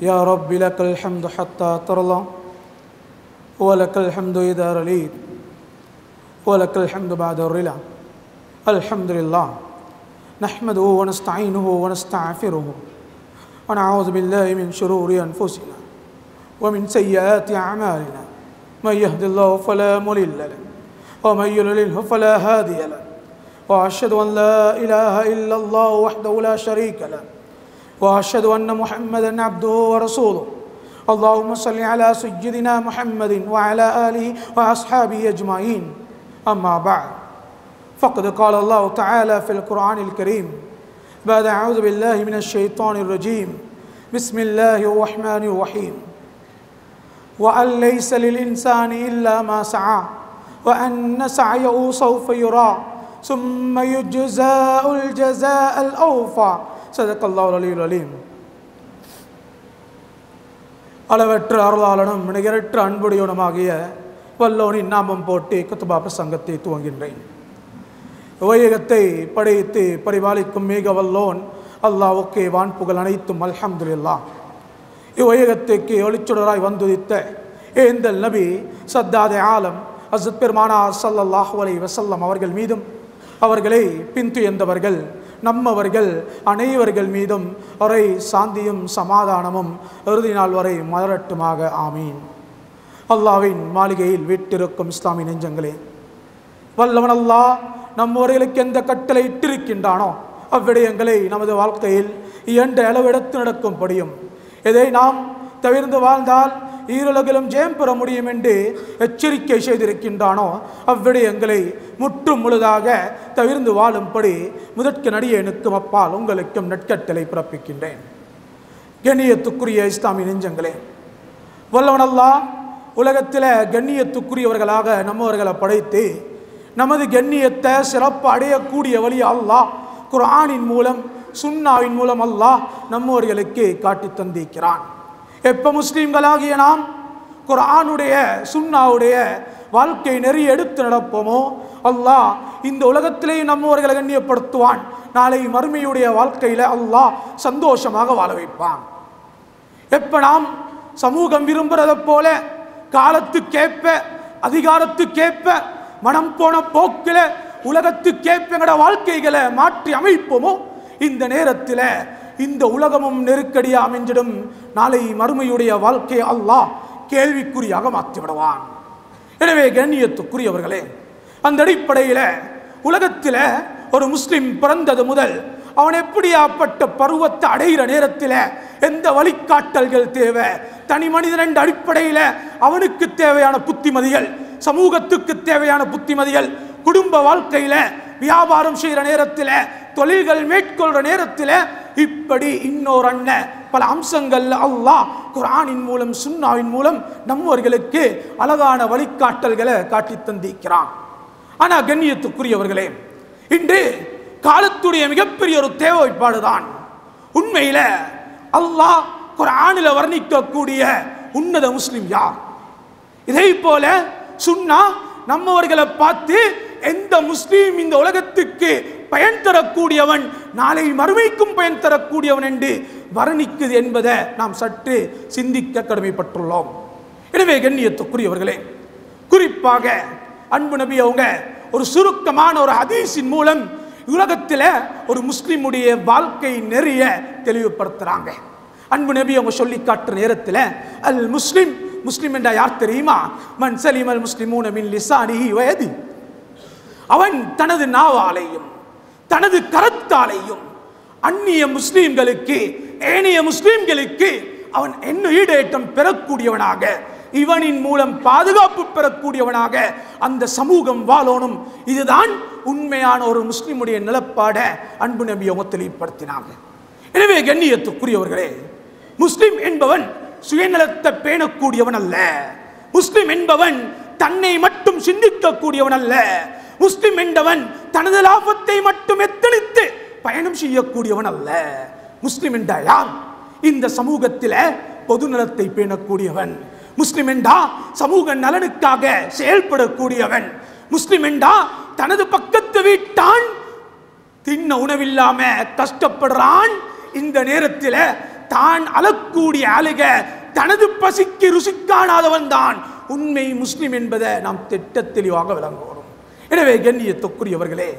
يا رب لك الحمد حتى ترضى ولك الحمد إذا رضيت ولك الحمد بعد الرضا. الحمد لله نحمده ونستعينه ونستغفره ونعوذ بالله من شرور أنفسنا ومن سيئات أعمالنا. من يهد الله فلا مضل له ومن يضلل فلا هادي له. وأشهد أن لا إله إلا الله وحده لا شريك له وأشهد أن محمدا عبده ورسوله. اللهم صل على سيدنا محمد وعلى آله وأصحابه أجمعين. أما بعد فقد قال الله تعالى في القرآن الكريم بعد أعوذ بالله من الشيطان الرجيم بسم الله الرحمن الرحيم. وأن ليس للإنسان إلا ما سعى وأن سعيه سوف يرى ثم يجزاء الجزاء الأوفى. صدق الله العلي العليم. அளவற்ற அருளாளனும் நிகரற்ற அன்புடையவனுமாகிய வல்லோனின் நாமம் போட்டு குத்துபா பிரசங்கத்தை துவங்கின்றேன். வையகத்தை படைத்து பரிபாலிக்கும் மிக வல்லோன் அல்லாஹ்வுக்கே வான்புகழ் அனைத்தும் அல்ஹம்துலில்லாஹ். இவ்வையகத்திற்கு ஒளிச்சுடராய் வந்துதித்த ஏந்தல் நபி சத்தாதே ஆலம் ஹஸ்ரத் பெருமானார் ஸல்லல்லாஹு அலைஹி வஸல்லம் அவர்கள் மீதும் அவர்களை பின்துயர்ந்தவர்கள் நம்மவர்கள் அனைவர்கள் மீதும் ஒரே சாந்தியும் சமாதானமும் இறுதி நாள் வரை மலரட்டுமாக. ஆமீன். அல்லாஹ்வின் மாளிகையில் வீட்டிருக்கும் இஸ்லாமிய நெஞ்சங்களே, வல்லவன் அல்லாஹ் நம்மவர்களுக்கு எந்த கட்டளை இட்டிருக்கின்றானோ அவ்விடயங்களை நமது வாழ்க்கையில் இயன்ற அளவெடுத்து நடக்கும்படியும், இதை நாம் தவிர்ந்து வாழ்ந்தால் ஈருலகிலும் ஜெயம் பெற முடியும் என்று எச்சரிக்கை செய்திருக்கின்றானோ அவ்விடயங்களை முற்றும் முழுதாக தவிர்ந்து வாழும்படி முதற்கு நடிகனுக்கும் அப்பால் உங்களுக்கும் நட்கட்டளை பிறப்பிக்கின்றேன். கண்ணியத்துக்குரிய இஸ்லாமிய நெஞ்சங்களே, வல்லவன் அல்லாஹ் உலகத்தில் கண்ணியத்துக்குரியவர்களாக நம்மவர்களை படைத்து நமது கண்ணியத்தை சிறப்பு அடையக்கூடிய வழி அல்லாஹ் குர்ஆனின் மூலம் சுன்னாவின் மூலம் அல்லாஹ் நம்மவர்களுக்கு காட்டி தந்திருக்கிறான். எப்போ முஸ்லீம்களாகிய நாம் குர்ஆனுடைய சுன்னாவுடைய வாழ்க்கை நெறி எடுத்து நடப்போமோ அல்லாஹ் இந்த உலகத்திலேயே நம்மவர்களை கண்ணியப்படுத்துவான். நாளை மறுமையுடைய வாழ்க்கையில் அல்லாஹ் சந்தோஷமாக வாழ வைப்பான். எப்போ நாம் சமூகம் விரும்புகிறத போல காலத்துக்கேற்ப அதிகாரத்துக்கேற்ப மனம் போன போக்கில் உலகத்துக்கேற்ப வாழ்க்கைகளை மாற்றி அமைப்போமோ இந்த நேரத்தில் இந்த உலகமும் நெருக்கடியாக அமைஞ்சிடும். நாளை மறுமையுடைய வாழ்க்கையை அல்லாஹ் கேள்விக்குறியாக மாற்றிவிடுவான். எனவே கண்ணியத்துக்குரியவர்களே, அந்த அடிப்படையில் உலகத்தில் ஒரு முஸ்லிம் பிறந்தது முதல் அவன் எப்படியாப்பட்ட பருவத்தை அடைகிற நேரத்தில் எந்த வழிகாட்டல்கள் தேவை, தனி மனிதன் என்ற அடிப்படையில் அவனுக்கு தேவையான புத்திமதிகள், சமூகத்துக்கு தேவையான புத்திமதிகள், குடும்ப வாழ்க்கையில் வியாபாரம் செய்கிற நேரத்தில் தொழில்கள் மேற்கொள்கிற நேரத்தில் இப்படி இன்னொரு அண்ணன் பல அம்சங்கள் அல்லாஹ் குர்ஆனின் மூலம் சுன்னாவின் மூலம் நம்மவர்களுக்கு அழகான வழிகாட்டல்களை காட்டி தந்திருக்கிறான். ஆனால் கண்ணியத்துக்குரியவர்களே, இன்று காலத்துடைய மிகப்பெரிய ஒரு தேவைப்பாடுதான் உண்மையில் அல்லாஹ் குர்ஆனில் வர்ணிக்கக்கூடிய உன்னத முஸ்லிம் யார்? இதே போல சுன்னா நம்மவர்களை பார்த்து எந்த முஸ்லீம் இந்த உலகத்துக்கு பயன் தரக்கூடியவன், நாளை மறுமைக்கும் பயன் தரக்கூடியவன் என்று வர்ணிக்குது என்பதை நாம் சற்று சிந்திக்க கடமைப்பட்டுள்ளோம். எனவே கண்ணியத்துக்குரியவர்களே, குறிப்பாக அன்பு நபி அவங்க ஒரு சுருக்கமான ஒரு ஹதீஸின் மூலம் உலகத்தில் ஒரு முஸ்லிமுடைய வாழ்க்கை நெறிய தெளிவுபடுத்துறாங்க. அன்பு நபி அவங்க சொல்லி காட்டுற நேரத்தில் அல் முஸ்லிம், முஸ்லிம் என்றா யார் தெரியுமா? மன் சலிமல் முஸ்லிமூன மின் லிசானிஹி வ யதிஹி, அவன் தனது நாவாலையும் தனது கரத்தாலையும் அந்நிய முஸ்லீம்களுக்கு ஏனைய முஸ்லீம்களுக்கு அவன் என்ன ஈடேற்றம் பெறக்கூடியவனாக, இவனின் மூலம் பாதுகாப்பு பெறக்கூடியவனாக அந்த சமூகம் வாழணும். இதுதான் உண்மையான ஒரு முஸ்லிமுடைய நிலப்பாட அன்பு நபி அவங்க தெளிவுபடுத்தினாங்க. எனவே கண்ணியத்துக்குரியவர்களே, முஸ்லிம் என்பவன் சுயநலத்தை பேணக்கூடியவன் அல்ல. முஸ்லிம் என்பவன் தன்னை மட்டும் சிந்திக்கக்கூடியவன் அல்ல. முஸ்லிம் என்பவன் தனது லாபத்தை மட்டும் எத்தனித்து பயணம் செய்யக்கூடியவன் அல்ல. முஸ்லிம் என்றா யார்? இந்த சமூகத்தில் பொது நலத்தை பேணக்கூடியவன். முஸ்லிம் என்றா சமூக நலனுக்காக செயல்படக்கூடியவன். முஸ்லிம் என்றா தனது பக்கத்து வீட்டான் தின்ன உணவில்லாம கஷ்டப்படுறான், இந்த நேரத்தில் தான் அழக்கூடிய அழுக தனது பசிக்கு ருசி காணாதவன் தான் உண்மை முஸ்லிம் என்பதை நாம் திட்ட தெளிவாக விளங்குவோம். எனவே கண்ணியத்துக்குரியவர்களே,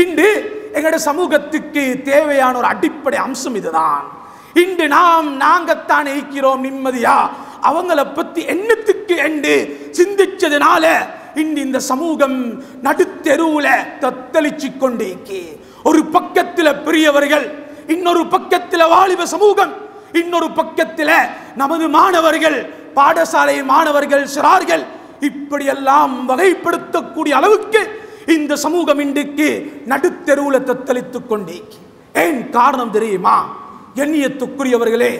இன்று எங்களுடைய சமூகத்துக்கு தேவையான ஒரு அடிப்படை அம்சம் இதுதான். இன்று நாங்கத்தான் இருக்கிறோம் நிம்மதியா, அவங்களை பத்தி என்னத்துக்கு என்று சிந்திச்சதுனால இன்று இந்த சமூகம் நடுத்தெருவுல தத்தளிச்சு கொண்டிருக்கு. ஒரு பக்கத்தில் பெரியவர்கள், இன்னொரு பக்கத்தில் வாலிப சமூகம், இன்னொரு பக்கத்தில் நமது மாணவர்கள், பாடசாலை மாணவர்கள், சிறார்கள், இப்படியெல்லாம் வகைப்படுத்தக்கூடிய அளவுக்கு இந்த சமூகம் இன்றைக்கு நடுத்தெருவுல தத்தளித்துக் கொண்டிருக்கு. ஏன் காரணம் தெரியுமா? கண்ணியத்துக்குரியவர்களே,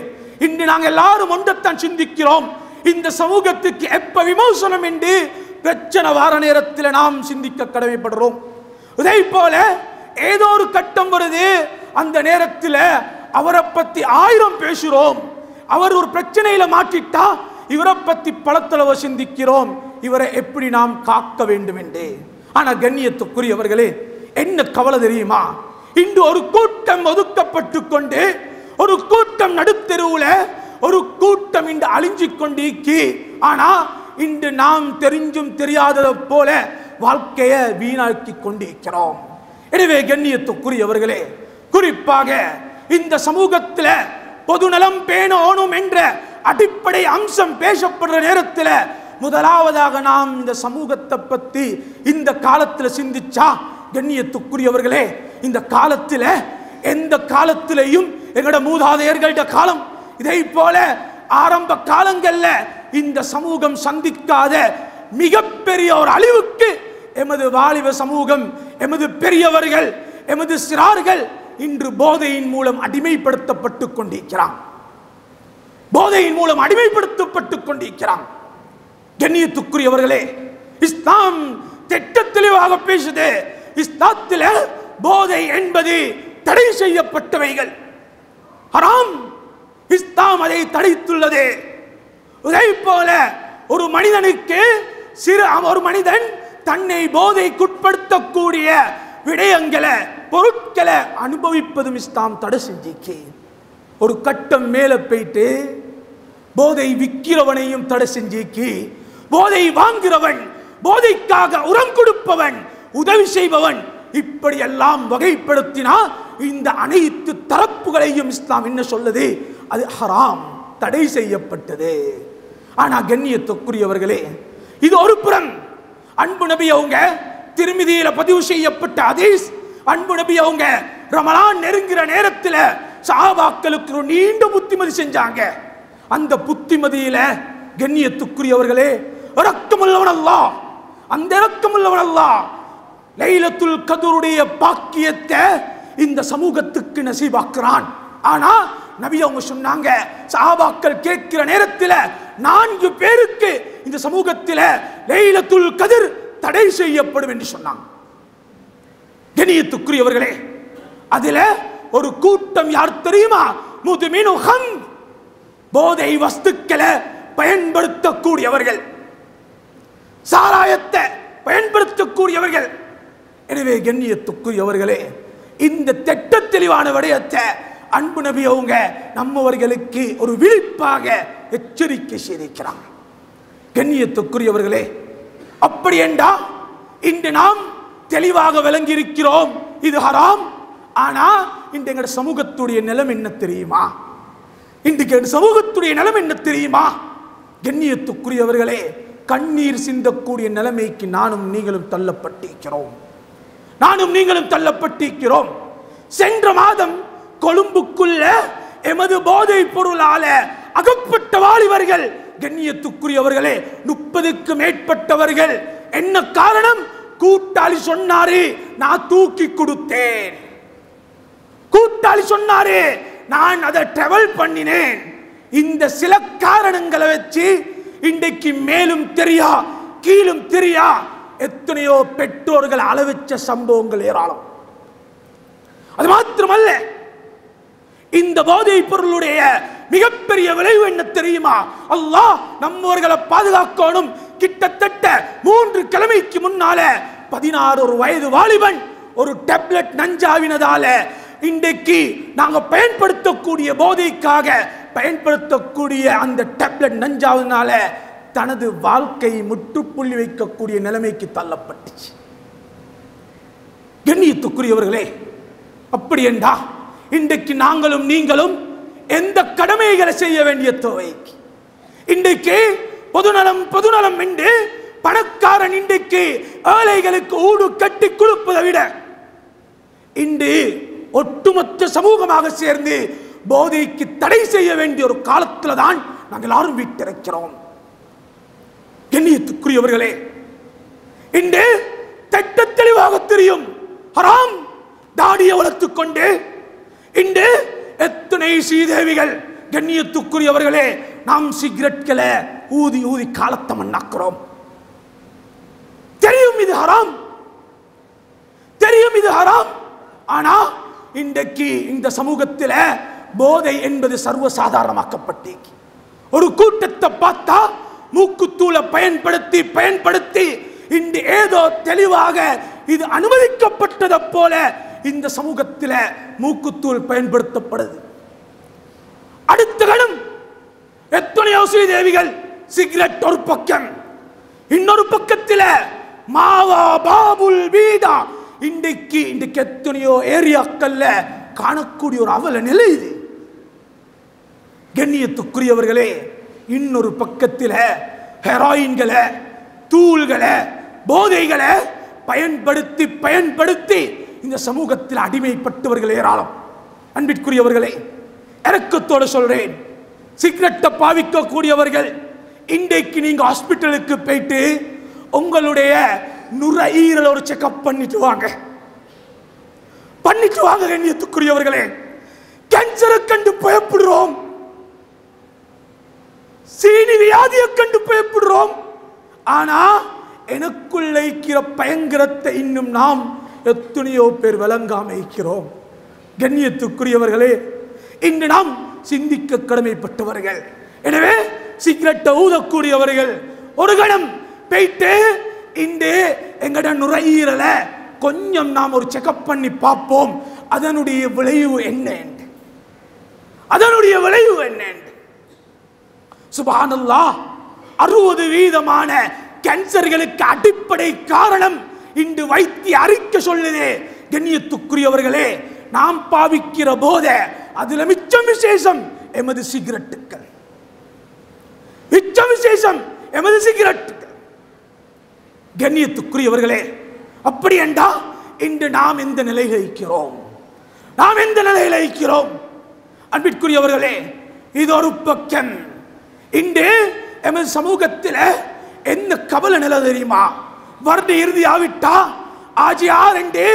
இன்று நாங்கள் எல்லாரும் ஒன்றைத்தான் சிந்திக்கிறோம். இந்த சமூகத்துக்கு எப்ப விமோசனம் என்று பிரச்சனை வார நேரத்தில் நாம் சிந்திக்க கடமைப்படுறோம். இதே போல ஏதோ ஒரு கட்டம் வருது, அந்த நேரத்தில் அவரை பத்தி 1000 பேசுறோம். அவர் ஒரு பிரச்சனையில மாட்டிட்டா இவரை பத்தி பலத்தளவு சிந்திக்கிறோம், இவரை எப்படி நாம் காக்க வேண்டும் என்று. ஆனா கண்ணியத்துக்குரியவர்களே, என்ன கவலை தெரியுமா? இன்று ஒரு கூட்டம் ஒதுக்கப்பட்டு கொண்டு, ஒரு கூட்டம் நடுத்தெருவுல, ஒரு கூட்டம் இன்று அழிஞ்சு கொண்டிருக்கு. ஆனா இன்று நாம் தெரிஞ்சும் தெரியாததை போல வாழ்க்கையை வீணாக்கி கொண்டிருக்கிறோம். எனவே கண்ணியத்துக்குரியவர்களே, குறிப்பாக இந்த சமூகத்தில் பொதுநலம் பேணணும் என்ற அடிப்படை அம்சம் பேசப்படுற நேரத்தில் முதலாவதாக நாம் இந்த சமூகத்தை பத்தி இந்த காலத்தில் சிந்திச்சா, கண்ணியத்துக்குரியவர்களே, இந்த காலத்தில் எந்த காலத்திலையும் எங்களோட மூதாதையர்கள்ட காலம், இதை போல ஆரம்ப காலங்கள்ல இந்த சமூகம் சந்திக்காத மிகப்பெரிய ஒரு அழிவுக்கு எமது வாலிப சமூகம், எமது பெரியவர்கள், எமது சிறார்கள் இன்று போதையின் மூலம் அடிமைப்படுத்தப்பட்டு கொண்டிருக்கிறான். போதையின் மூலம் அடிமைப்படுத்தப்பட்டு கொண்டிருக்கிறான். கண்ணியத்துக்குரியவர்களே, இஸ்லாம் திட்ட தெளிவாக பேசுது. இஸ்லாத்தில் போதை என்பது தடை செய்யப்பட்டவைகள், ஹராம். இஸ்லாம் அதை தடைத்துள்ளது. இதே போல ஒரு மனிதனுக்கு ஒரு மனிதன் தன்னை போதைக்குட்படுத்தக்கூடிய விடயங்களை, பொருட்களை அனுபவிப்பதும் இஸ்லாம் தடை செஞ்சிக்கு. ஒரு கட்டம் மேல போயிட்டு போதை விற்கிறவனையும் தடை செஞ்சிக்கு. போதை வாங்குறவன், போதைக்காக உரம் கொடுப்பவன், உதவி செய்பவன், இப்படி எல்லாம் வகைப்படுத்தினா இந்த அனைத்து தரப்புகளையும் இஸ்லாம் என்ன சொல்லுது? அது ஹராம், தடை செய்யப்பட்டது. ஆனா கண்ணியத்துக்குரியவர்களே, இது ஒரு புறம். அன்பு நபி அவங்க திருமிதியில பதிவு செய்யப்பட்ட ஹதீஸ், அன்பு நபி அவங்க ரமலான் நெருங்குற நேரத்தில் சஹாபாக்களுக்கு ஒரு நீண்ட புத்திமதி செஞ்சாங்க. அந்த புத்திமதியில கண்ணியத்துக்குரியவர்களே, இரக்கமுள்ளவன் அல்லாஹ், அந்த இரக்கமுள்ளவன் அல்லாஹ் லைலத்துல் கத்ருடைய பாக்கியத்தை இந்த சமூகத்துக்கு நசீபாக்குறான். ஆனா நபி அவங்க சொன்னாங்க, சஹாபாக்கள் கேட்கிற நேரத்தில் 4 பேருக்கு இந்த சமூகத்தில் லைலத்துல் கத்ர் தடை செய்யப்படும் என்று சொன்னாங்க. கண்ணியத்துக்குரியவர்களே, அதுல ஒரு கூட்டம் யார் தெரியுமா? முதுமினு ஹம், போதை வஸ்துக்களை பயன்படுத்தக்கூடியவர்கள், சாராயத்தை பயன்படுத்தக்கூடியவர்கள். எனவே கண்ணியத்துக்குரியவர்களே, இந்த திட்ட தெளிவான விடயத்தை அன்பு நபி அவங்க நம்மவர்களுக்கு ஒரு விழிப்பாக எச்சரிக்கை செய்திருக்கிறார். கண்ணியத்துக்குரியவர்களே, அப்படி என்றா இன்று நாம் தெளிவாக விளங்கி இருக்கிறோம், இது ஹராம். ஆனா இன்று எங்க சமூகத்துடைய நிலம் என்ன தெரியுமா? இன்றைக்கு சமூகத்துடைய நிலம் என்ன தெரியுமா? கண்ணியத்துக்குரியவர்களே, கண்ணீர் சிந்தக்கூடிய நிலைமைக்கு நானும் நீங்களும் தள்ளப்பட்டிருக்கிறோம். நானும் நீங்களும் தள்ளப்பட்டிருக்கிறோம். சென்ற மாதம் கொழும்புக்குள்ள எமது போதை பொருளால அகப்பட்ட வாலிபர்கள், கண்ணியத்துக்குரியவர்களே, 30க்கு மேற்பட்டவர்கள். என்ன காரணம்? கூட்டாளி சொன்னாரு, நான் தூக்கி கொடுத்தேன். கூட்டாளி சொன்னாரு, நான் அதை டிராவல் பண்ணினேன். இந்த சில காரணங்களை வச்சு இன்றைக்கு மேலும் தெரியா கீழும் தெரியா எத்தனையோ பெற்றோர்கள் அளவச்ச சம்பவங்கள் ஏராளம். அது மாத்திரமல்ல, இந்த போதை பொருளுடைய மிகப்பெரிய விளைவு என்ன தெரியுமா? அல்லாஹ் நம்மவர்களை பாதுகாக்கணும். கிட்டத்தட்ட 3 கிழமைக்கு முன்னால 16 வயது வாலிபன் ஒரு டேப்லெட் நஞ்சாவினதால இன்றைக்கு நாங்க பயன்படுத்தக்கூடிய போதைக்காக பயன்படுத்தக்கூடிய அந்த டேப்லெட் நஞ்சாவதுனால தனது வாழ்க்கை முற்றுப்புள்ளி வைக்கக்கூடிய நிலைமைக்கு தள்ளப்பட்டுச்சு. கண்ணியத்துக்குரியவர்களே, அப்படி என்றா இன்றைக்கு நாங்களும் நீங்களும் எந்த கடமைகளை செய்ய வேண்டிய தேவை? இன்றைக்கு பொதுநலம் என்று பணக்காரன் இன்றைக்கு ஏழைகளுக்கு ஊடு கட்டி கொடுப்பதை விட இன்று ஒட்டுமொத்த சமூகமாக சேர்ந்து போதைக்கு தடை செய்ய வேண்டிய ஒரு காலத்தில் தான் நாங்கள் எல்லாரும் வீட்டிருக்கிறோம். கண்ணியத்துக்குரியவர்களே, இன்று திட்ட தெளிவாக தெரியும் ஹராம். தாடியை வளர்த்துக் கொண்டு இன்று எத்தனை சீதேவிகள். கண்ணியத்துக்குரியவர்களே, நாம் சிகரெட்களை ஊதி ஊதி காலத்தை மண்ணாக்குறோம். தெரியும் இது ஹராம், தெரியும் இது ஹராம். ஆனா இன்றைக்கு இந்த சமூகத்தில் போதை என்பது சர்வசாதாரணமாக்கப்பட்டு ஒரு கூட்டத்தை பார்த்தா மூக்குத்தூளை பயன்படுத்தி பயன்படுத்தி இன்று ஏதோ தெளிவாக இது அனுமதிக்கப்பட்டதை போல இந்த சமூகத்தில் மூக்குத்தூள் பயன்படுத்தப்படுது. அடுத்த கணம் எத்தனையோ ஸ்ரீதேவிகள் சிகரெட் ஒரு பக்கம், இன்னொரு பக்கத்தில் மாவா பாபுல் வீதா. இன்றைக்கு எத்தனையோ ஏரியாக்கள்ல காணக்கூடிய ஒரு அவல நிலை இது. கண்ணியத்துக்குரியவர்களே, இன்னொரு பக்கத்தில் ஹெராயின்களை, தூள்களை, போதைகளை பயன்படுத்தி பயன்படுத்தி இந்த சமூகத்தில் அடிமைப்பட்டவர்கள் ஏராளம். அன்பிற்குரியவர்களே, இரக்கத்தோடு சொல்றேன், சிகரெட்டை பாவிக்கக்கூடியவர்கள் இன்றைக்கு நீங்க ஹாஸ்பிட்டலுக்கு போயிட்டு உங்களுடைய நுரையீரல் ஒரு செக்அப் பண்ணிட்டு வாங்க. கண்ணியத்துக்குரியவர்களே, கேன்சரை கண்டு பயப்படுறோம், சீனி வியாதியை கண்டு பயப்படுறோம். ஆனா எனக்குள்ள இருக்கிற பயங்கரத்தை இன்னும் நாம் எத்தனையோ பேர் விளங்காம இருக்கிறோம். கண்ணியத்துக்குரியவர்களே, இன்று நாம் சிந்திக்க கடமைப்பட்டவர்கள். எனவே சிகரெட்டை ஊதக்கூடியவர்கள் ஒரு கணம் போயிட்டு இந்த எங்கட நுரையீரலை கொஞ்சம் நாம் ஒரு செக்அப் பண்ணி பார்ப்போம், அதனுடைய விளைவு என்ன, அதனுடைய விளைவு என்ன. சுப்ஹானல்லாஹ், 60% கேன்சர்களுக்கு அடிப்படை காரணம் இன்று வைத்திய அறிக்கை சொல்லுதே. கண்ணியத்துக்குரியவர்களே, நாம் பாவிக்கிற போதை அதுல மிச்சம் விசேஷம் எமது சிகரெட்டுகள், மிச்சம் விசேஷம் எமது சிகரெட்டுகள். கண்ணியத்துக்குரியவர்களே, அப்படி என்றா இன்று நாம் எந்த நிலையில் இருக்கிறோம்? நாம் எந்த நிலையில் இருக்கிறோம்? அன்பிற்குரியவர்களே, இது ஒரு பக்கம். இன்று எமது சமூகத்தில் என்ன கவலை நிலை தெரியுமா? வருட இறுதி ஆவிட்டா ஆஜியார் என்று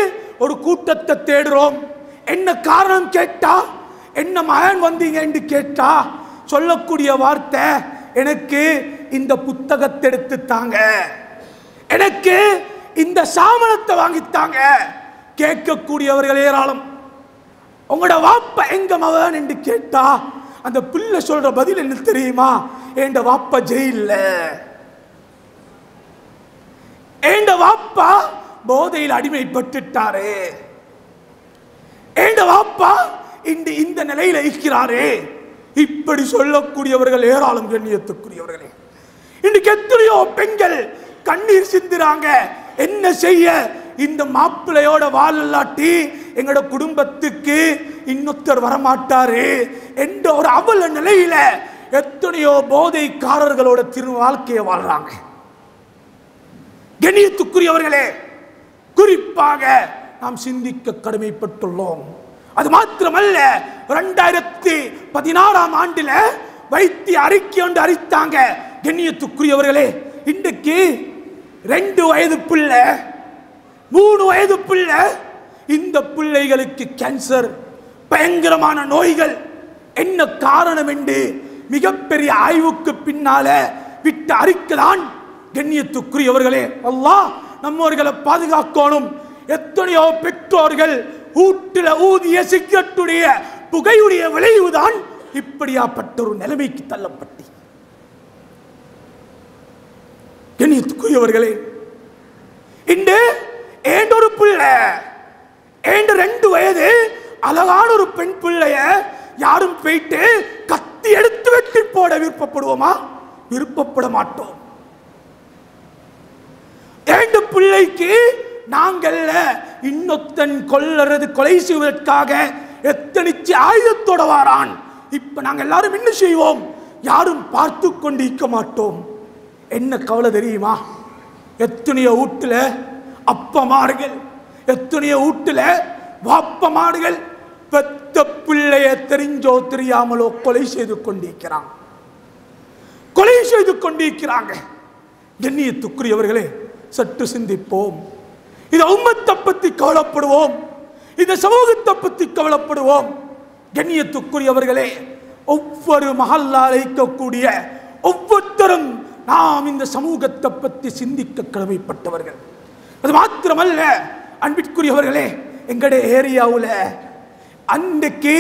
ஒரு கூட்டத்தை தேடுறோம். என்ன காரணம் கேட்டா, என்ன மகன் வந்தீங்க என்று கேட்டா சொல்லக்கூடிய வார்த்தை, எனக்கு இந்த புத்தகத்தை எடுத்து தாங்க, எனக்கு இந்த சாமனத்தை வாங்கித்தாங்க. கேட்கக்கூடியவர்கள் ஏராளம். உங்களோட வாப்பா எங்க மகன் என்று கேட்டா அந்த பிள்ளை சொல்ற பதில் என்ன தெரியுமா? என் வாப்பா ஜெயில்ல, என் வாப்பா போதையில் அடிமைப்பட்டுட்டாரு, என் வாப்பா இந்த நிலையில இருக்கிறாரே. இப்படி சொல்லக்கூடியவர்கள் ஏராளம். கண்ணியத்துக்குரியவர்களே, இன்னைக்கு எத்தனையோ பெண்கள் கண்ணீர் சிந்துறாங்க. என்ன செய்ய, இந்த மாப்பிள்ளையோட வாழலாட்டி எங்களோட குடும்பத்துக்கு இன்னொருத்தர் வரமாட்டாரு என்ற ஒரு அவல நிலையில எத்தனையோ போதைக்காரர்களோட திரு வாழ்க்கையை வாழ்றாங்க. கண்ணியத்துக்குரியவர்களே, குறிப்பாக நாம் சிந்திக்க கடமைப்பட்டுள்ளோம். அது மாத்திரமல்ல, 2016 ஆண்டில் வைத்திய அறிக்கை ஒன்று அறிவித்தாங்க. கண்ணியத்துக்குரியவர்களே, இன்றைக்கு 2 வயது பிள்ளை, 3 வயது பிள்ளை, இந்த பிள்ளைகளுக்கு கேன்சர், பயங்கரமான நோய்கள். என்ன காரணம் என்று மிகப்பெரிய ஆய்வுக்கு பின்னால விட்ட அறிக்கைதான். கண்ணியத்துக்குரியவர்களே, அல்லாஹ் நம்மவர்களை பாதுகாக்கணும். எத்தனையோ பெற்றோர்கள் ஊட்டில ஊதிய சிகரெட்டுடைய புகையுடைய விளைவுதான் இப்படியாப்பட்ட ஒரு நிலைமைக்கு தள்ளப்பட்டு. கண்ணியத்துக்குரியவர்களே, இன்று ஏண்டொரு பிள்ளை, 2 வயது அழகான ஒரு பெண் பிள்ளைய யாரும் போயிட்டு கத்தி எடுத்து வெட்டி போட விருப்பப்படுவோமா? விருப்பப்பட மாட்டோம். இரண்டு பிள்ளைக்கு நாங்கள் இன்னொத்தன் கொலை செய்வதற்காக எத்தனிச்சு ஆயுதத்தோட வாரான். இப்ப நாங்கள் எல்லாரும் என்ன செய்வோம்? யாரும் பார்த்து கொண்டு இருக்க மாட்டோம். என்ன கவலை தெரியுமா? எத்தனையோ வீட்டுல அப்பமார்கள், எத்தனையோ வீட்டுல வாப்பமார்கள் பெத்த பிள்ளைய தெரிஞ்சோ தெரியாமலோ கொலை செய்து கொண்டிருக்கிறாங்க. கண்ணியத்துக்குரியவர்களே, சற்று சிந்திப்போம். இந்த உம்மத்தை பத்தி கவலைப்படுவோம், இந்த சமூகத்தை பத்தி கவலைப்படுவோம். கண்ணியத்துக்குரியவர்களே, ஒவ்வொரு மஹல்லால இருக்கக்கூடிய ஒவ்வொருத்தரும் நாம் இந்த சமூகத்தை பற்றி சிந்திக்க கடமைப்பட்டவர்கள். அது மாத்திரமல்ல அன்பிற்குரியவர்களே, எங்களுடைய ஏரியாவில் அன்றைக்கு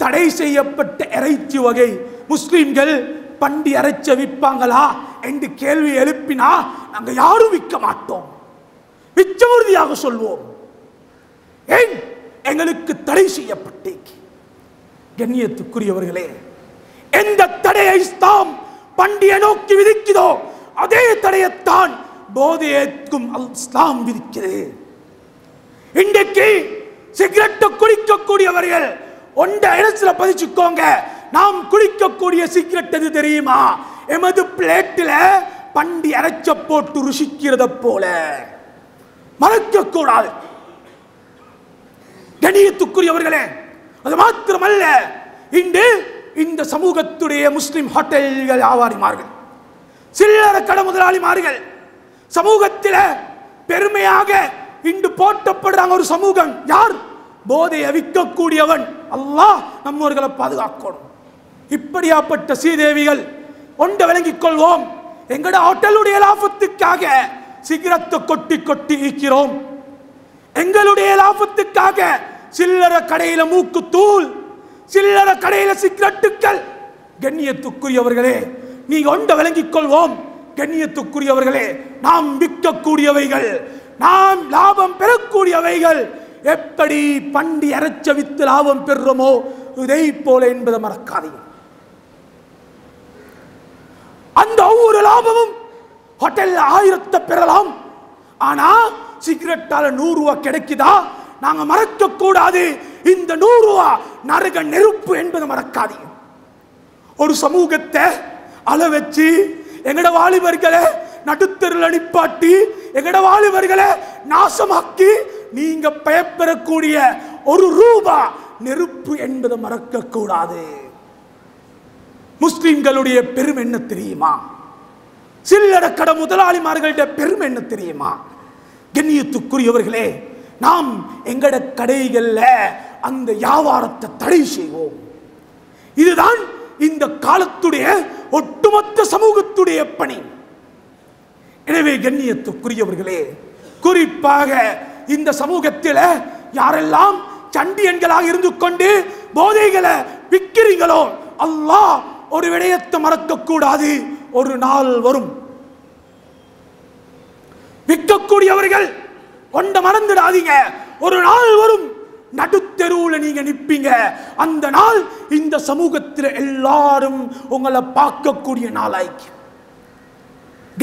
தடை செய்யப்பட்ட இறைச்சி வகை முஸ்லிம்கள் பண்டி இறைச்ச விற்பாங்களா என்று கேள்வி எழுப்பினா நாங்கள் யாரும் விற்க மாட்டோம், விற்க உறுதியாக சொல்வோம். ஏன்? எங்களுக்கு தடை செய்யப்பட்டே. கண்ணியத்துக்குரியவர்களே, எந்த தடையை இஸ்லாம் பண்டிய நோக்கி விதிக்குதோ அதே தடையத்தான் போதையேற்கும் இஸ்லாம் விதிக்கிறது. இன்றைக்கு சிகரெட்டை குடிக்கக்கூடியவர்கள் ஒன்றை இடத்துல பதிச்சுக்கோங்க. நாம் குடிக்கக்கூடிய சிகரெட் எது தெரியுமா? எமது பிளேட்டில் பண்டி அரைச்ச போட்டு ருசிக்கிறத போல. மறக்க கூடாது. கண்ணியத்துக்குரியவர்களே, அது மாத்திரமல்ல, இன்று இந்த சமூகத்துடைய முஸ்லிம் ஹோட்டல்கள் வியாபாரிமார்கள், சில்லற கடை முதலாளிமார்கள் சமூகத்தில் பெருமையாக இன்று போற்றப்படுறாங்க. ஒரு சமூகம் யார்? போதையை விற்கக்கூடியவன். அல்லாஹ் நம்மவர்களை பாதுகாக்கணும். இப்படியாப்பட்ட சீதேவிகள் ஒன்றை விளங்கிக் கொள்வோம். எங்கட ஹோட்டலுடைய லாபத்துக்காக சிகரெட்டை கொட்டி கொட்டி ஈக்கிறோம். எங்களுடைய லாபத்துக்காக சில்லற கடையில மூக்கு தூள், சில்லற கடையில சிகரெட்டுக்கள். கண்ணியத்துக்குரியவர்களே, நீங்க ஒன்றை விளங்கிக் கொள்வோம். கண்ணியத்துக்குரியவர்களே, நாம் விற்கக்கூடியவைகள், நாம் லாபம் பெறக்கூடியவைகள் எப்படி பண்டி அரைச்ச வித்து லாபம் பெறுறோமோ இதை போல என்பதை மறக்காதீங்க. அந்த ஒவ்வொரு லாபமும் ஹோட்டல்ல 1000 பெறலாம். ஆனா சிகரெட்டால 100 ரூபாய் கிடைக்குதா? நாங்க மறக்க கூடாது. இந்த 100 ரூபாய் நரக நெருப்பு என்பதை மறக்காதீங்க. ஒரு சமூகத்தை அள வச்சு எங்கட வாலிபர்களை நடுத்தரில் நிப்பாட்டி எங்கட வாலிபர்களை நாசமாக்கி நீங்க பயப்பெறக்கூடிய 1 ரூபாய் நெருப்பு என்பதை மறக்க கூடாது. முஸ்லிம்களுடைய பெருமை என்ன தெரியுமா? சில்லற கடை முதலாளிமார்களுடைய பெருமை என்ன தெரியுமா? கண்ணியத்துக்குரியவர்களே, நாம் எங்கட கடைகள்ல அந்த வியாபாரத்தை தடை செய்வோம். இதுதான் இந்த காலத்துடைய ஒட்டுமொத்த சமூகத்துடைய பணி. எனவே கண்ணியத்துக்குரியவர்களே, குறிப்பாக இந்த சமூகத்தில் யாரெல்லாம் சண்டியன்களாக இருந்து கொண்டு போதைகளை விற்கிறீங்களோ, அல்லாஹ் ஒரு விடயத்தை மறக்க கூடாது. ஒரு நாள் வரும், விற்கக்கூடியவர்கள் கொண்ட மறந்துடாதீங்க. ஒரு நாள் வரும், நடுத்தெருவில் நீங்க நிற்பீங்க. அந்த நாள் இந்த சமூகத்தில் எல்லாரும் உங்களை பார்க்கக்கூடிய நாளாய்க்கு.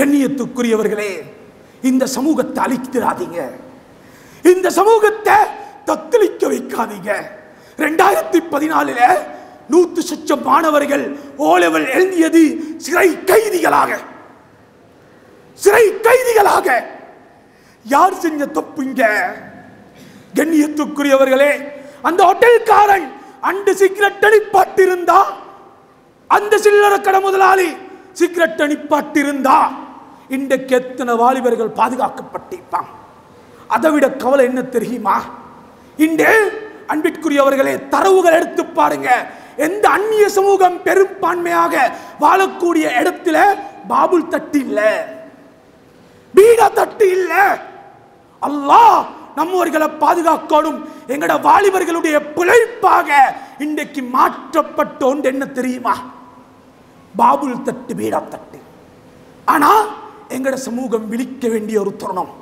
கண்ணியத்துக்குரியவர்களே, இந்த சமூகத்தை அழிக்கிறாதீங்க, இந்த சமூகத்தை தத்தளிக்க வைக்காதீங்க. 2014 100 லட்சம் மாணவர்கள் ஓலெவல் எழுதியது சிறை கைதிகளாக. யார் செஞ்ச தப்புங்க? கண்ணியத்துக்குரியவர்களே, அந்த ஹோட்டல்காரன் அண்டு சிகரெட் அணிப்பாட்டிருந்தா, அந்த சில்லற கடை முதலாளி சிகரெட் அணிப்பாட்டிருந்தா இன்றைக்கு எத்தனை வாலிபர்கள் பாதுகாக்கப்பட்டிருப்பாங்க. அதை விட கவலை என்ன தெரியுமா? இன்று அன்பிற்குரியவர்களே, தரவுகள் எடுத்து பாருங்க. எந்த அந்நிய சமூகம் பெரும்பான்மையாக வாழக்கூடிய இடத்துல பாபுல் தட்டு இல்ல, பீடா தட்டு இல்ல. அல்லாஹ் நம்மவர்களை பாதுகாக்கணும். எங்கட வாலிபர்களுடைய பிழைப்பாக இன்றைக்கு மாற்றப்பட்ட ஒன்று என்ன தெரியுமா? பாபுல் தட்டு, பீடா தட்டு. ஆனா எங்கட சமூகம் விழிக்க வேண்டிய ஒரு தருணம்.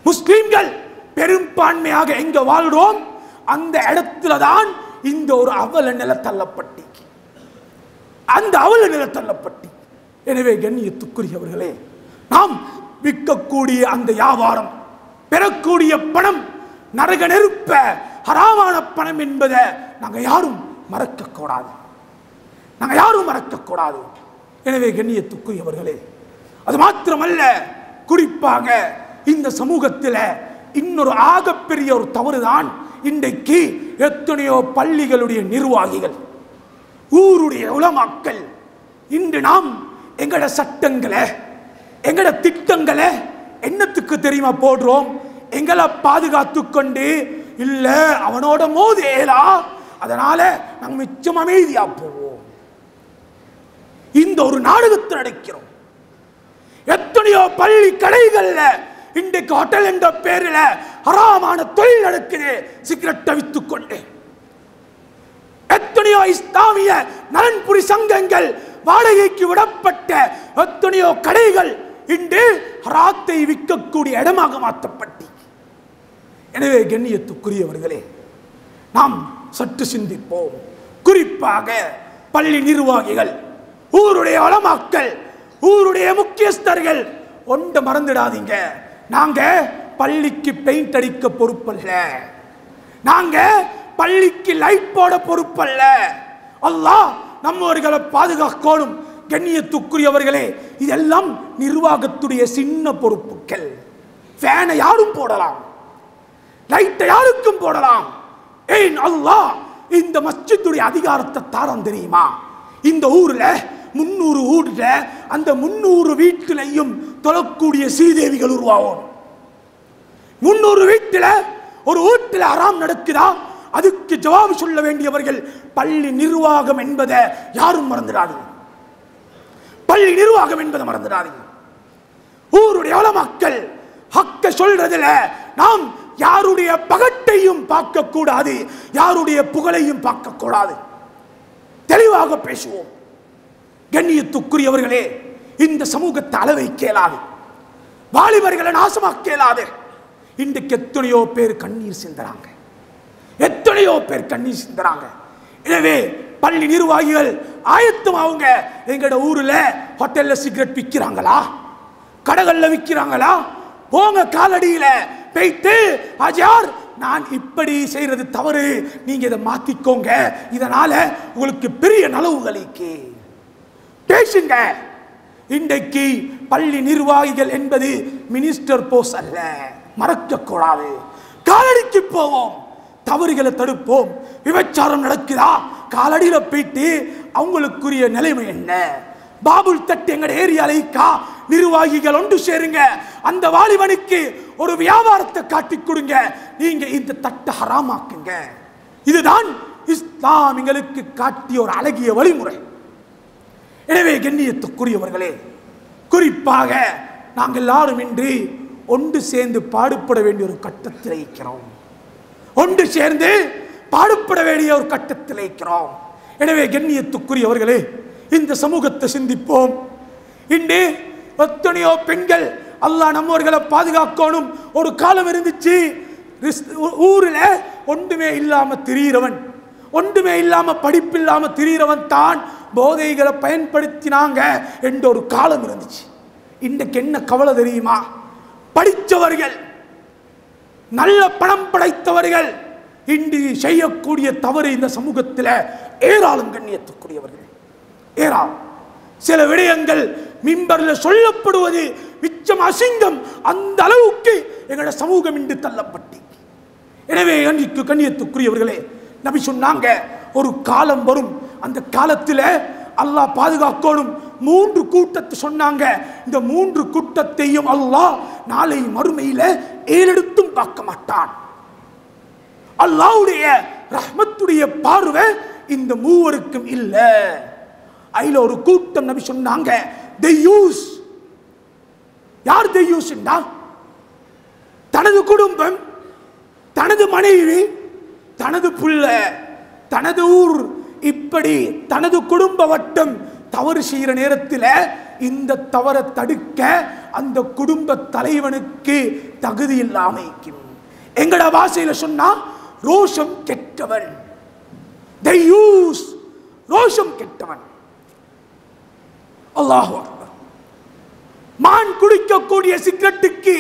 முஸ்லிம்கள் பெரும்பான்மையாக எங்க வாழ்றோம் அந்த இடத்துல தான் இந்த ஒரு அவல நில தள்ளப்பட்டி, அந்த அவல நில தள்ளப்பட்டி. எனவே கண்ணியத்துக்குரியவர்களே, நாம் விற்கக்கூடிய அந்த வியாபாரம், பெறக்கூடிய பணம் நரக நெருப்ப ஹராமான பணம் என்பதை நாங்க யாரும் மறக்கக்கூடாது, நாங்க யாரும் மறக்கக்கூடாது. எனவே கண்ணியத்துக்குரியவர்களே, அது மாத்திரமல்ல, குறிப்பாக இந்த சமூகத்தில் இன்னொரு ஆகப்பெரிய ஒரு தவறுதான் இன்றைக்கு எத்தனையோ பள்ளிகளுடைய நிர்வாகிகள், ஊருடைய உலமாக்கள், இன்று நாம் எங்கட சட்டங்களை, எங்கட திட்டங்களை என்னத்துக்கு தெரியுமா போடுறோம்? எங்களை பாதுகாத்து கொண்டு, இல்ல அவனோட மோதேலா, அதனால நாங்கள் மிச்சம் அமைதியா போவோம். இந்த ஒரு நாடகத்தை நடக்கிறோம். எத்தனையோ பள்ளி கடைகள்ல இன்றைக்கு ஹோட்டல் என்ற பேரில் ஹராமான தொழில் நடக்குது, சிகரெட்டை வித்துக் கொண்டு. எத்தனையோ இஸ்லாமிய நலன்புரி சங்கங்கள், வாடகைக்கு விடப்பட்ட எத்தனையோ கடைகள் இன்று ஹராத்தை விற்கக்கூடிய இடமாக மாற்றப்பட்டு. எனவே கண்ணியத்துக்குரியவர்களே, நாம் சற்று சிந்திப்போம். குறிப்பாக பள்ளி நிர்வாகிகள், ஊருடைய உலமாக்கள், ஊருடைய முக்கியஸ்தர்கள் ஒன்றை மறந்துடாதீங்க. நாங்க பள்ளிக்கு பெயிண்ட் அடிக்க பொறுப்பல்ல, நாங்க பள்ளிக்கு லைட் போட பொறுப்பல்ல. அல்லாஹ் நம்மவர்களை பாதுகாக்கணும். கண்ணியத்துக்குரியவர்களே, இதெல்லாம் நிர்வாகத்துடைய சின்ன பொறுப்புகள். ஃபேனை யாரும் போடலாம், லைட்டை யாருக்கும் போடலாம். ஏன் அல்லாஹ் இந்த மஸ்ஜிதுடைய அதிகாரத்தை தாரம் தெரியுமா? இந்த ஊர்ல 300 ஊர்ல அந்த 300 வீட்டிலையும் தொழக்கூடிய சீதேவிகள் உருவாகும். 300 வீட்டில் ஒரு வீட்டில் ஹராம் நடக்குதா, அதுக்கு ஜவாபு சொல்ல வேண்டியவர்கள் பள்ளி நிர்வாகம் என்பதை யாரும் மறந்துடாதீங்க. பள்ளி நிர்வாகம் என்பதை மறந்துடாதீங்க. ஊருடைய உலமாக்கள் ஹக்க சொல்றதுல நாம் யாருடைய பகட்டையும் பார்க்க கூடாது, யாருடைய புகழையும் பார்க்க கூடாது. தெளிவாக பேசுவோம். கண்ணியத்துக்குரியவர்களே, இந்த சமூகத்தை அளவை கேளாது, வாலிபர்களை நாசமாக்க கேளாது. இன்றைக்கு எத்தனையோ பேர் கண்ணீர் சிந்துறாங்க, எத்தனையோ பேர் கண்ணீர் சிந்துறாங்க. எனவே பள்ளி நிர்வாகிகள் ஆயத்தமாவுங்க. எங்கட ஊர்ல ஹோட்டல்ல சிகரெட் விற்கிறாங்களா, கடைகள்ல விற்கிறாங்களா, போங்க காலடியில போயிட்டு, ஆஜார் நான் இப்படி செய்யறது தவறு, நீங்க இதை மாத்திக்கோங்க, இதனால உங்களுக்கு பெரிய நலவுகளுக்கு பேசுங்க. இன்றைக்கு பள்ளி நிர்வாகிகள் என்பது மினிஸ்டர் போஸ்ட் அல்ல, மறக்க கூடாது. காலடிக்கு போவோம், தவறுகளை தடுப்போம். விபச்சாரம் நடக்குதா, காலடியில போயிட்டு அவங்களுக்குரிய நிலைமை என்ன, பாபுல் தட்டு எங்க ஏரியாலைக்கா, நிர்வாகிகள் ஒன்று சேருங்க, அந்த வாலிபனுக்கு ஒரு வியாபாரத்தை காட்டி கொடுங்க, நீங்க இந்த தட்டை ஹராமாக்குங்க. இதுதான் இஸ்லாமியர்களுக்கு காட்டிய ஒரு அழகிய வழிமுறை. எனவே கண்ணியத்துக்குரியவர்களே, குறிப்பாக நாங்கள் எல்லாரும் இன்று ஒன்று சேர்ந்து பாடுபட வேண்டிய ஒரு கட்டத்தில் இருக்கிறோம். ஒன்று சேர்ந்து பாடுபட வேண்டிய ஒரு கட்டத்தில் இருக்கிறோம். எனவே கண்ணியத்துக்குரியவர்களே, இந்த சமூகத்தை சிந்திப்போம். இன்று எத்தனையோ பெண்கள், அல்லாஹ் நம்மவர்களை பாதுகாக்கணும், ஒரு காலம் இருந்துச்சு ஊரில் ஒன்றுமே இல்லாம திரியிறவன், ஒன்றுமே இல்லாம படிப்பில்லாம திரியிறவன் தான் போதைகளை பயன்படுத்தினாங்க என்ற ஒரு காலம் இருந்துச்சு. இன்றைக்கு என்ன கவலை தெரியுமா? படித்தவர்கள், நல்ல பணம் படைத்தவர்கள் இன்று செய்யக்கூடிய தவறு இந்த சமூகத்தில் ஏராளம். கண்ணியத்துக்குரியவர்கள், ஏராளம். சில விடயங்கள் மிம்பரில் சொல்லப்படுவது மிச்சம் அசிங்கம். அந்த அளவுக்கு எங்களோட சமூகம் இன்று தள்ளப்பட்டு. எனவே கண்ணியத்துக்குரியவர்களே, நபி சொன்னாங்க, ஒரு காலம் வரும், அந்த காலத்தில் அல்லாஹ் பாதுகாக்கணும். 3 கூட்டத்தை சொன்னாங்க. இந்த 3 கூட்டத்தையும் அல்லாஹ் நாளை மறுமையில ஏறெடுத்தும் பார்க்க மாட்டான். அல்லாஹ்வுடைய ரஹ்மத்துடைய பார்வை இந்த மூவருக்கும் இல்ல. அதுல ஒரு கூட்டம் நபி சொன்னாங்க, தெய்யூஸ். யார் தெய்யூஸ் என்றால், தனது குடும்பம், தனது மனைவி, தனது புள்ள, தனது ஊர், இப்படி தனது குடும்ப வட்டம் தவறு செய்கிற நேரத்தில் இந்த தவறை தடுக்க அந்த குடும்ப தலைவனுக்கு தகுதி இல்லாம. எங்கட வாசையில சொன்னா, ரோஷம் கெட்டவன், தெய்யூஸ், ரோஷம் கெட்டவன். அல்லாஹ் அக்பர். மான் குடிக்கக்கூடிய சிகரெட்டுக்கு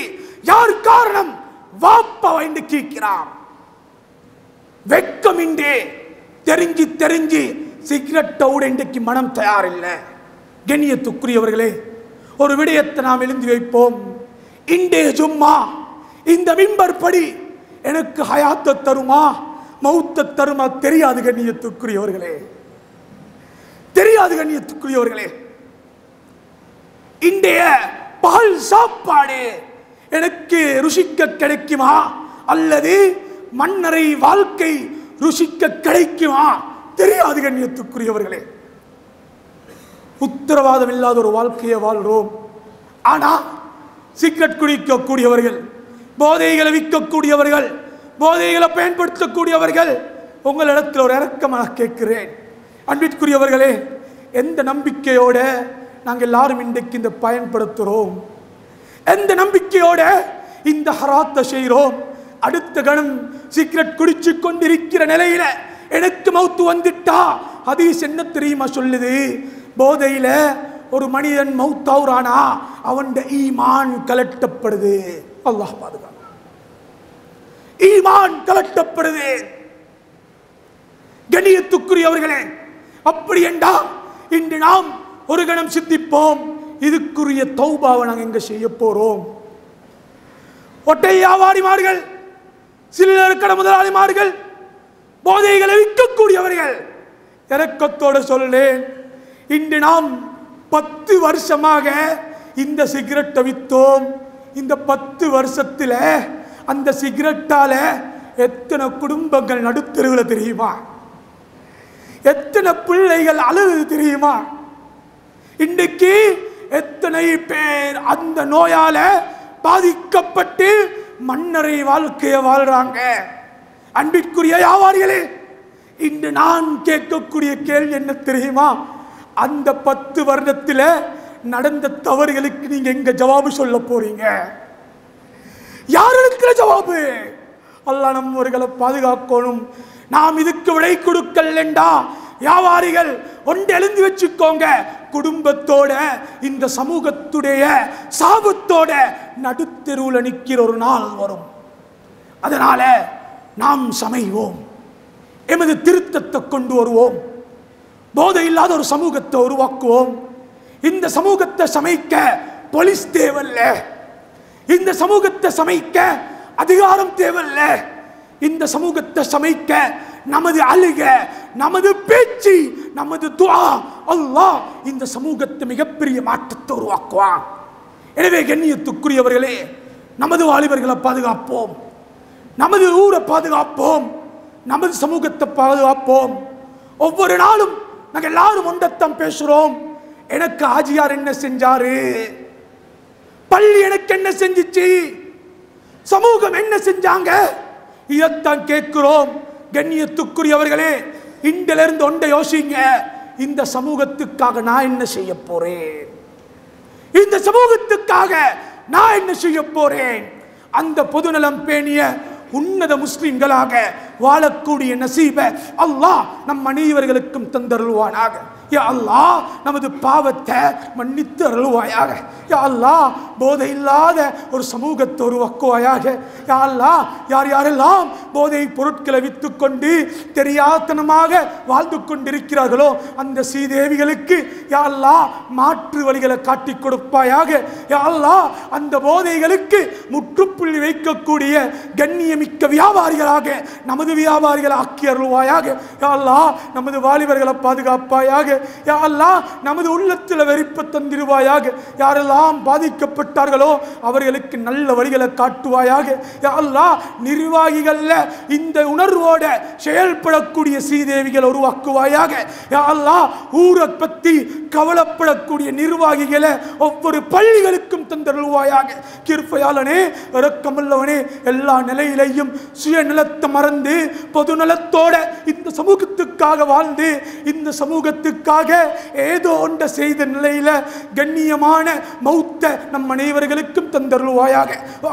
யார் காரணம்? வாப்பா என்று கேட்கிறான். வெக்கமின்றே தெரிஞ்சு தெரிஞ்சு சிகரெட்டோடு இன்றைக்கு மனம் தயாரில்லை. கண்ணியத்துக்குரியவர்களே, ஒரு விடயத்தை நாம் எழுந்து வைப்போம். இன்றைய ஜும்மா இந்த மிம்பர் படி எனக்கு ஹயாத்தை தருமா மௌத்த தருமா தெரியாது. கண்ணியத்துக்குரியவர்களே, தெரியாது. கண்ணியத்துக்குரியவர்களே, இன்றைய பால் சாப்பாடு எனக்கு ருசிக்க கிடைக்குமா அல்லது மன்னரை வாழ்க்கை ருசிக்க கிடைக்குமா தெரியாது. கண்ணியத்துக்குரியவர்களே, உத்தரவாதம் இல்லாத ஒரு வாழ்க்கையை வாழ்றோம். ஆனா சிகரெட் குடிக்கக்கூடியவர்கள், போதைகளை விற்கக்கூடியவர்கள், போதைகளை பயன்படுத்தக்கூடியவர்கள், உங்களிடத்தில் ஒரு இறக்கமாக கேட்கிறேன். அன்பிற்குரியவர்களே, எந்த நம்பிக்கையோட நாங்கள் எல்லாரும் இன்றைக்கு இந்த பயன்படுத்துகிறோம்? எந்த நம்பிக்கையோட இந்த ஹராத்தை செய்கிறோம்? அடுத்த கணம் சிகரெட் குடிச்சு கொண்டிருக்கிற நிலையில எனக்கு மௌத்து வந்துட்டா ஹதீஸ் என்ன தெரியுமா சொல்லுது? போதையில ஒரு மனிதன் மௌத்தாவுறானா அவன் ஈமான் கலட்டப்படுது. அல்லாஹ் பாதுகாப்பு. ஈமான் கலட்டப்படுது. கண்ணியத்துக்குரியவர்களே, அப்படி என்றா இன்று நாம் ஒரு கணம் சிந்திப்போம், இதுக்குரிய தௌபாவை நாங்கள் எங்க செய்ய போறோம்? ஒட்டை வியாபாரிமார்கள், சில்லறை கடை முதலாளிமார்கள், போதைகளை விற்கக்கூடியவர்கள், இரக்கத்தோடு சொல்லேன், இன்று நாம் 10 வருஷமாக இந்த சிகரெட்டை வித்தோம். இந்த 10 வருஷத்தில் அந்த சிகரெட்டால எத்தனை குடும்பங்கள் நடுத்தருவில் தெரியுமா? எத்தனை பிள்ளைகள் அழுது தெரியுமா? இன்றைக்கு எத்தனை பேர் அந்த நோயால பாதிக்கப்பட்டு மன்னரை வாழ்க்கையை வாழ்றாங்க. அன்பிற்குரிய வியாபாரிகளே, இன்று நான் கேட்கக்கூடிய கேள்வி என்ன தெரியுமா? அந்த 10 வருடத்தில் நடந்த தவறுகளுக்கு நீங்க எங்க ஜவாபு சொல்ல போறீங்க? யாருக்கு ஜவாபு? அல்லாஹ் நம்மவர்களை பாதுகாக்கணும். நாம் இதுக்கு விடை கொடுக்கலண்டா வியாபாரிகள் ஒன்று எழுந்து வச்சுக்கோங்க, குடும்பத்தோட இந்த சமூகத்துடைய சாபத்தோட நடுத்தெருவில் நிற்கிற ஒரு நாள் வரும். அதனால நாம் சமைவோம், எமது திருத்தத்தை கொண்டு வருவோம், போதை இல்லாத ஒரு சமூகத்தை உருவாக்குவோம். இந்த சமூகத்தை சமைக்க போலீஸ் தேவையில்ல, இந்த சமூகத்தை சமைக்க அதிகாரம் தேவையில்ல, இந்த சமூகத்தை சமைக்க நமது அழுக, நமது பேச்சு, நமது துஆ, அல்லாஹ் இந்த சமூகத்தை மிகப்பெரிய மாற்றத்தை உருவாக்குவான். எனவே கண்ணியத்துக்குரியவர்களே, நமது வாலிபர்களை பாதுகாப்போம், நமது ஊரை பாதுகாப்போம், நமது சமூகத்தை பாதுகாப்போம். ஒவ்வொரு நாளும் நாங்கள் எல்லாரும் ஒன்றத்தான் பேசுறோம். எனக்கு ஆஜியார் என்ன செஞ்சாரு, பள்ளி எனக்கு என்ன செஞ்சிச்சு, சமூகம் என்ன செஞ்சாங்க, இதைத்தான் கேட்கிறோம். கண்ணியத்துக்குரியவர்களே, இன்றிலிருந்து ஒன்றை யோசிங்க, இந்த சமூகத்துக்காக நான் என்ன செய்ய போறேன், இந்த சமூகத்துக்காக நான் என்ன செய்ய போறேன். அந்த பொதுநலம் பேணிய உன்னத முஸ்லிம்களாக வாழக்கூடிய நசீபை அல்லாஹ் நம் அனைவர்களுக்கும் தந்தருள்வானாக. யா அல்லாஹ் நமது பாவத்தை மன்னித்து அருள்வாயாக. யா அல்லாஹ் போதை இல்லாத ஒரு சமூகத்தை உருவாக்குவாயாக. யா அல்லாஹ் யார் யாரெல்லாம் போதை பொருட்களை விற்றுக்கொண்டு தெரியாத்தனமாக வாழ்ந்து கொண்டிருக்கிறார்களோ அந்த சீதேவிகளுக்கு யா அல்லாஹ் மாற்று வழிகளை காட்டி கொடுப்பாயாக. யா அல்லாஹ் அந்த போதைகளுக்கு முற்றுப்புள்ளி வைக்கக்கூடிய கண்ணியமிக்க வியாபாரிகளாக நமது வியாபாரிகளை ஆக்கி அருள்வாயாக. யா அல்லாஹ் நமது வாலிபர்களை பாதுகாப்பாயாக. யா அல்லாஹ் நமது உள்ளத்தில் வெறுப்பை தந்திருவாயாக. யாரெல்லாம் பாதிக்கப்பட்டார்களோ அவர்களுக்கு நல்ல வழிகளை காட்டுவாயாக. யா அல்லாஹ் நிர்வாகிகள்ல இந்த உணர்வோட செயல்படக்கூடிய சீதேவிகளை உருவாக்குவாயாக. யா அல்லாஹ் ஊரை பத்தி கவலைப்படக்கூடிய நிர்வாகிகளை ஒவ்வொரு பள்ளிகளுக்கும் தந்தருள்வாயாக. கிருபையாளனே, இரக்கமுள்ளவனே, எல்லா நிலையிலையும் சுயநலத்தை மறந்து பொதுநலத்தோட இந்த சமூகத்துக்காக வாழ்ந்து இந்த சமூகத்துக்காக ஏதோ ஒன்றை செய்த நிலையில கண்ணியமான மௌத்த நம் அனைவர்களுக்கும் தந்தருள்வாயாக.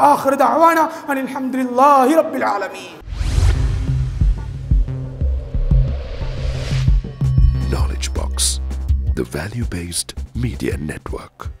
ஆஹிரு தஅவானா அனில் ஹம்துலில்லாஹி ரப்பில் ஆலமீன். the Value Based Media Network.